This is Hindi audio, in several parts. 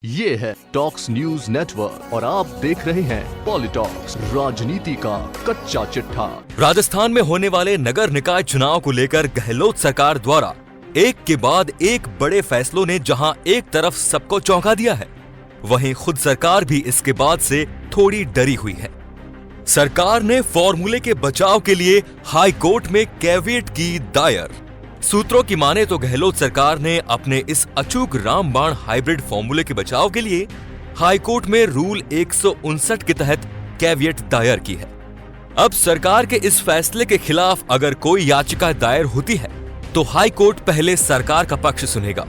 ये है टॉक्स न्यूज नेटवर्क और आप देख रहे हैं पॉलिटॉक्स, राजनीति का कच्चा चिट्ठा। राजस्थान में होने वाले नगर निकाय चुनाव को लेकर गहलोत सरकार द्वारा एक के बाद एक बड़े फैसलों ने जहां एक तरफ सबको चौंका दिया है, वहीं खुद सरकार भी इसके बाद से थोड़ी डरी हुई है। सरकार ने फॉर्मूले के बचाव के लिए हाई कोर्ट में कैविएट की दायर। सूत्रों की माने तो गहलोत सरकार ने अपने इस अचूक रामबाण हाइब्रिड फॉर्मूले के बचाव के लिए हाई कोर्ट में रूल 159 के तहत कैविएट दायर की है। अब सरकार के इस फैसले के खिलाफ अगर कोई याचिका दायर होती है तो हाई कोर्ट पहले सरकार का पक्ष सुनेगा।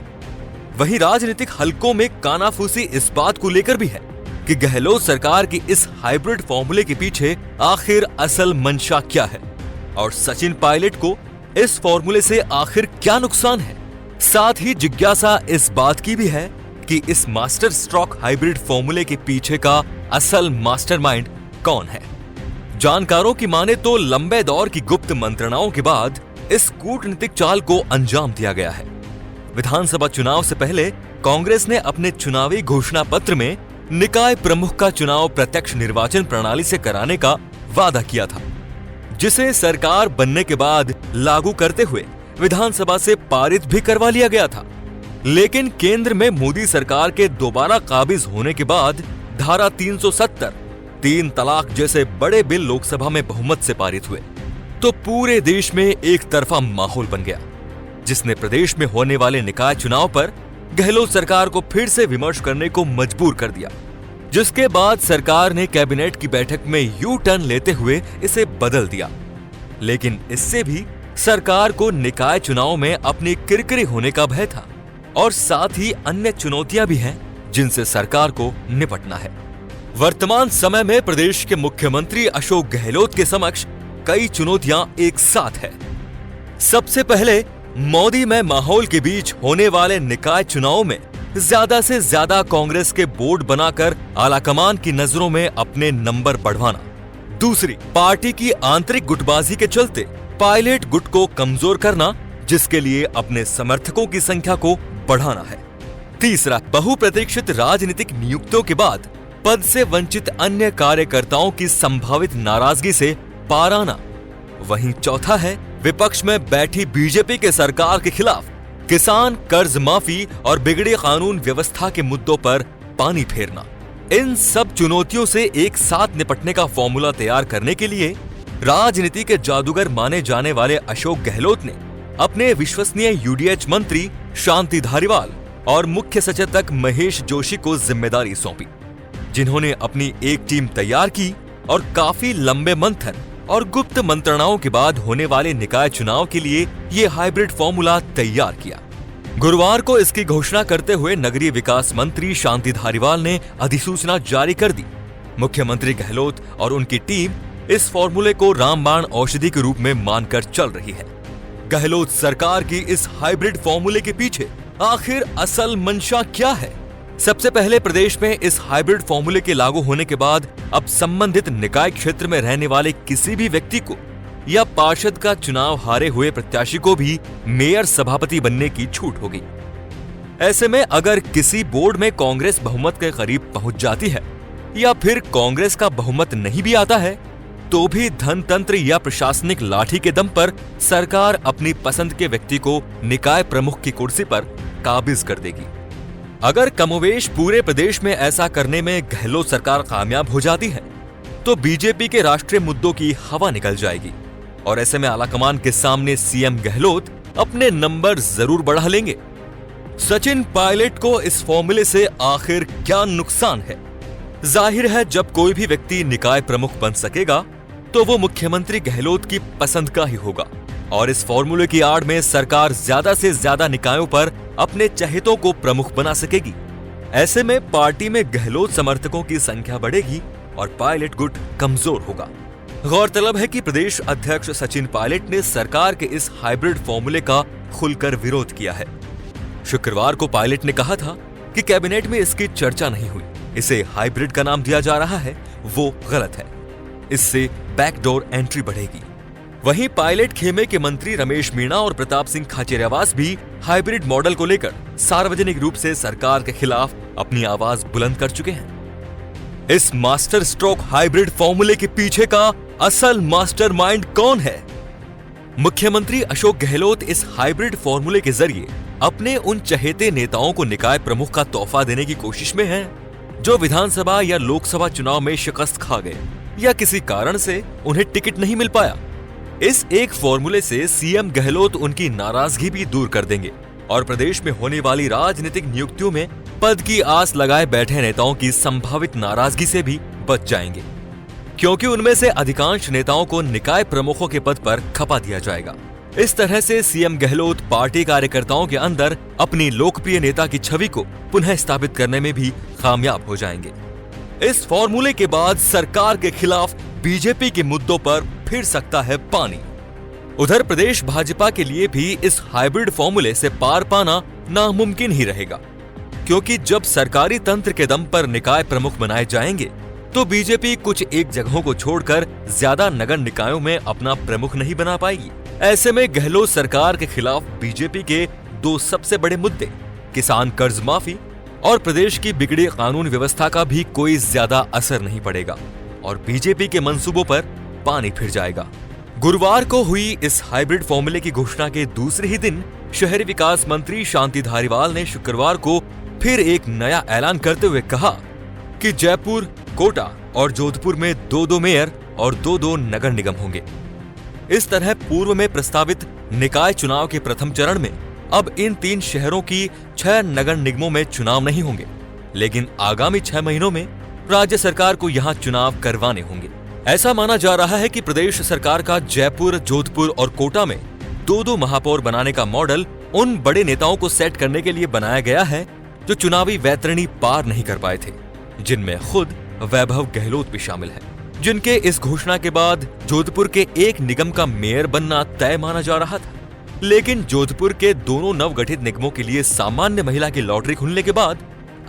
वहीं राजनीतिक हलकों में कानाफूसी इस बात को लेकर भी है कि गहलोत सरकार की इस हाइब्रिड फॉर्मूले के पीछे आखिर असल मंशा क्या है और सचिन पायलट को इस फॉर्मूले से आखिर क्या नुकसान है। साथ ही जिज्ञासा इस बात की भी है कि इस मास्टर स्ट्रोक हाइब्रिड फॉर्मूले के पीछे का असल मास्टरमाइंड कौन है। जानकारों की माने तो लंबे दौर की गुप्त मंत्रणाओं के बाद इस कूटनीतिक चाल को अंजाम दिया गया है। विधानसभा चुनाव से पहले कांग्रेस ने अपने चुनावी घोषणा पत्र में निकाय प्रमुख का चुनाव प्रत्यक्ष निर्वाचन प्रणाली से कराने का वादा किया था, जिसे सरकार बनने के बाद लागू करते हुए विधानसभा से पारित भी करवा लिया गया था। लेकिन केंद्र में मोदी सरकार के दोबारा काबिज होने के बाद धारा 370, 3 तलाक जैसे बड़े बिल लोकसभा में बहुमत से पारित हुए तो पूरे देश में एक तरफा माहौल बन गया, जिसने प्रदेश में होने वाले निकाय चुनाव पर गहलोत सरकार को फिर से विमर्श करने को मजबूर कर दिया। जिसके बाद सरकार ने कैबिनेट की बैठक में यू टर्न लेते हुए इसे बदल दिया। लेकिन इससे भी सरकार को निकाय चुनाव में अपनी किरकिरी होने का भय था और साथ ही अन्य चुनौतियां भी हैं जिनसे सरकार को निपटना है। वर्तमान समय में प्रदेश के मुख्यमंत्री अशोक गहलोत के समक्ष कई चुनौतियां एक साथ है। सबसे पहले मोदी में माहौल के बीच होने वाले निकाय चुनाव में ज्यादा से ज्यादा कांग्रेस के बोर्ड बनाकर आलाकमान की नजरों में अपने नंबर बढ़वाना। दूसरी, पार्टी की आंतरिक गुटबाजी के चलते पायलट गुट को कमजोर करना, जिसके लिए अपने समर्थकों की संख्या को बढ़ाना है। तीसरा, बहुप्रतीक्षित राजनीतिक नियुक्तियों के बाद पद से वंचित अन्य कार्यकर्ताओं की संभावित नाराजगी से पार आना। वहीं चौथा है, विपक्ष में बैठी बीजेपी के सरकार के खिलाफ किसान कर्ज माफी और बिगड़ी कानून व्यवस्था के मुद्दों पर पानी फेरना। इन सब चुनौतियों से एक साथ निपटने का फॉर्मूला तैयार करने के लिए राजनीति के जादूगर माने जाने वाले अशोक गहलोत ने अपने विश्वसनीय यूडीएच मंत्री शांति धारीवाल और मुख्य सचेतक महेश जोशी को जिम्मेदारी सौंपी, जिन्होंने अपनी एक टीम तैयार की और काफी लंबे मंथन और गुप्त मंत्रणाओं के बाद होने वाले निकाय चुनाव के लिए ये हाइब्रिड फॉर्मूला तैयार किया। गुरुवार को इसकी घोषणा करते हुए नगरीय विकास मंत्री शांति धारीवाल ने अधिसूचना जारी कर दी। मुख्यमंत्री गहलोत और उनकी टीम इस फॉर्मूले को रामबाण औषधि के रूप में मानकर चल रही है। गहलोत सरकार की इस हाइब्रिड फॉर्मूले के पीछे आखिर असल मंशा क्या है? सबसे पहले प्रदेश में इस हाइब्रिड फॉर्मूले के लागू होने के बाद अब संबंधित निकाय क्षेत्र में रहने वाले किसी भी व्यक्ति को या पार्षद का चुनाव हारे हुए प्रत्याशी को भी मेयर सभापति बनने की छूट होगी। ऐसे में अगर किसी बोर्ड में कांग्रेस बहुमत के करीब पहुंच जाती है या फिर कांग्रेस का बहुमत नहीं भी आता है तो भी धनतंत्र या प्रशासनिक लाठी के दम पर सरकार अपनी पसंद के व्यक्ति को निकाय प्रमुख की कुर्सी पर काबिज कर देगी। अगर कमोवेश पूरे प्रदेश में ऐसा करने में गहलोत सरकार कामयाब हो जाती है तो बीजेपी के राष्ट्रीय मुद्दों की हवा निकल जाएगी और ऐसे में आलाकमान के सामने सीएम गहलोत अपने नंबर जरूर बढ़ा लेंगे। सचिन पायलट को इस फॉर्मूले से आखिर क्या नुकसान है? जाहिर है, जब कोई भी व्यक्ति निकाय प्रमुख बन सकेगा तो वो मुख्यमंत्री गहलोत की पसंद का ही होगा और इस फॉर्मूले की आड़ में सरकार ज्यादा से ज्यादा निकायों पर अपने चहेतों को प्रमुख बना सकेगी। ऐसे में पार्टी में गहलोत समर्थकों की संख्या बढ़ेगी और पायलट गुट कमजोर होगा। गौरतलब है कि प्रदेश अध्यक्ष सचिन पायलट ने सरकार के इस हाइब्रिड फॉर्मूले का खुलकर विरोध किया है। शुक्रवार को पायलट ने कहा था कि कैबिनेट में इसकी चर्चा नहीं हुई, इसे हाइब्रिड का नाम दिया जा रहा है, वो गलत है, इससे बैकडोर एंट्री बढ़ेगी। वहीं पायलट खेमे के मंत्री रमेश मीणा और प्रताप सिंह खाचरियावास भी हाइब्रिड मॉडल को लेकर सार्वजनिक रूप से सरकार के खिलाफ अपनी आवाज बुलंद कर चुके हैं। इस मास्टर स्ट्रोक हाइब्रिड फॉर्मूले के पीछे का असल मास्टरमाइंड कौन है? मुख्यमंत्री अशोक गहलोत इस हाइब्रिड फॉर्मूले के जरिए अपने उन चहेते नेताओं को निकाय प्रमुख का तोहफा देने की कोशिश में हैं, जो विधानसभा या लोकसभा चुनाव में शिकस्त खा गए या किसी कारण से उन्हें टिकट नहीं मिल पाया। इस एक फॉर्मूले से सीएम गहलोत उनकी नाराजगी भी दूर कर देंगे और प्रदेश में होने वाली राजनीतिक नियुक्तियों में पद की आस लगाए बैठे नेताओं की संभावित नाराजगी से भी बच जाएंगे, क्योंकि उनमें से अधिकांश नेताओं को निकाय प्रमुखों के पद पर खपा दिया जाएगा। इस तरह से सीएम गहलोत पार्टी कार्यकर्ताओं के अंदर अपनी लोकप्रिय नेता की छवि को पुनः स्थापित करने में भी कामयाब हो जाएंगे। इस फॉर्मूले के बाद सरकार के खिलाफ बीजेपी के मुद्दों पर फिर सकता है पानी। उधर प्रदेश भाजपा के लिए भी इस हाइब्रिड फॉर्मूले से पार पाना नामुमकिन ही रहेगा, क्योंकि जब सरकारी तंत्र के दम पर निकाय प्रमुख बनाए जाएंगे तो बीजेपी कुछ एक जगहों को छोड़कर ज्यादा नगर निकायों में अपना प्रमुख नहीं बना पाएगी। ऐसे में गहलोत सरकार के खिलाफ बीजेपी के दो सबसे बड़े मुद्दे, किसान कर्ज माफी और प्रदेश की बिगड़ी कानून व्यवस्था का भी कोई ज्यादा असर नहीं पड़ेगा और बीजेपी के मंसूबों पर पानी फिर जाएगा। गुरुवार को हुई इस हाइब्रिड फॉर्मूले की घोषणा के दूसरे ही दिन शहरी विकास मंत्री शांति धारीवाल ने शुक्रवार को फिर एक नया ऐलान करते हुए कहा कि जयपुर, कोटा और जोधपुर में 2-2 मेयर और 2-2 नगर निगम होंगे। इस तरह पूर्व में प्रस्तावित निकाय चुनाव के प्रथम चरण में अब इन 3 शहरों की 6 नगर निगमों में चुनाव नहीं होंगे, लेकिन आगामी 6 महीनों में राज्य सरकार को यहां चुनाव करवाने होंगे। ऐसा माना जा रहा है कि प्रदेश सरकार का जयपुर, जोधपुर और कोटा में 2-2 महापौर बनाने का मॉडल उन बड़े नेताओं को सेट करने के लिए बनाया गया है जो चुनावी वैतरणी पार नहीं कर पाए थे, जिनमें खुद वैभव गहलोत भी शामिल है, जिनके इस घोषणा के बाद जोधपुर के एक निगम का मेयर बनना तय माना जा रहा था। लेकिन जोधपुर के दोनों नवगठित निगमों के लिए सामान्य महिला की लॉटरी खुलने के बाद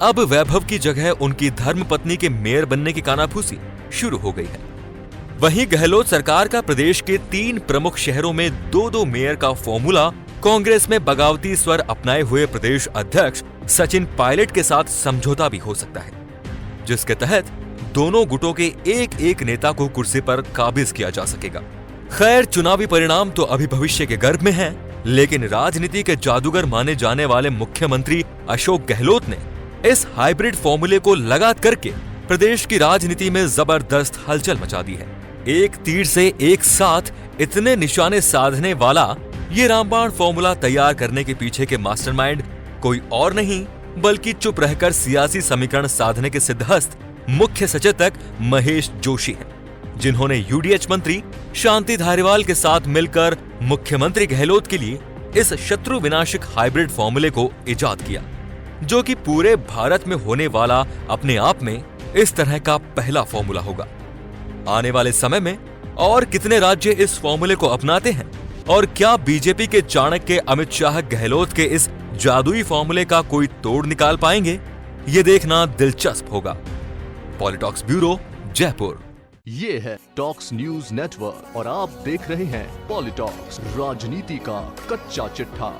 अब वैभव की जगह उनकी धर्मपत्नी के मेयर बनने की कानाफूसी शुरू हो गई है। वहीं गहलोत सरकार का प्रदेश के 3 प्रमुख शहरों में 2-2 मेयर का फॉर्मूला कांग्रेस में बगावती स्वर अपनाए हुए प्रदेश अध्यक्ष सचिन पायलट के साथ समझौता भी हो सकता है, जिसके तहत दोनों गुटों के एक नेता को कुर्सी पर काबिज किया जा सकेगा। खैर, चुनावी परिणाम तो अभी भविष्य के गर्भ में है, लेकिन राजनीति के जादूगर माने जाने वाले मुख्यमंत्री अशोक गहलोत ने इस हाइब्रिड फॉर्मूले को लगा करके प्रदेश की राजनीति में जबरदस्त हलचल मचा दी है। एक तीर से एक साथ इतने निशाने साधने वाला ये रामबाण फॉर्मूला तैयार करने के पीछे के मास्टरमाइंड कोई और नहीं बल्कि चुप रहकर सियासी समीकरण साधने के सिद्धहस्त मुख्य सचेतक महेश जोशी हैं, जिन्होंने यूडीएच मंत्री शांति धारीवाल के साथ मिलकर मुख्यमंत्री गहलोत के लिए इस शत्रु विनाशक हाइब्रिड फॉर्मूले को इजाद किया, जो कि पूरे भारत में होने वाला अपने आप में इस तरह का पहला फॉर्मूला होगा। आने वाले समय में और कितने राज्य इस फॉर्मूले को अपनाते हैं और क्या बीजेपी के चाणक्य अमित शाह गहलोत के इस जादुई फॉर्मूले का कोई तोड़ निकाल पाएंगे, ये देखना दिलचस्प होगा। पॉलिटॉक्स ब्यूरो, जयपुर। ये है टॉक्स न्यूज नेटवर्क और आप देख रहे हैं पॉलिटॉक्स, राजनीति का कच्चा चिट्ठा।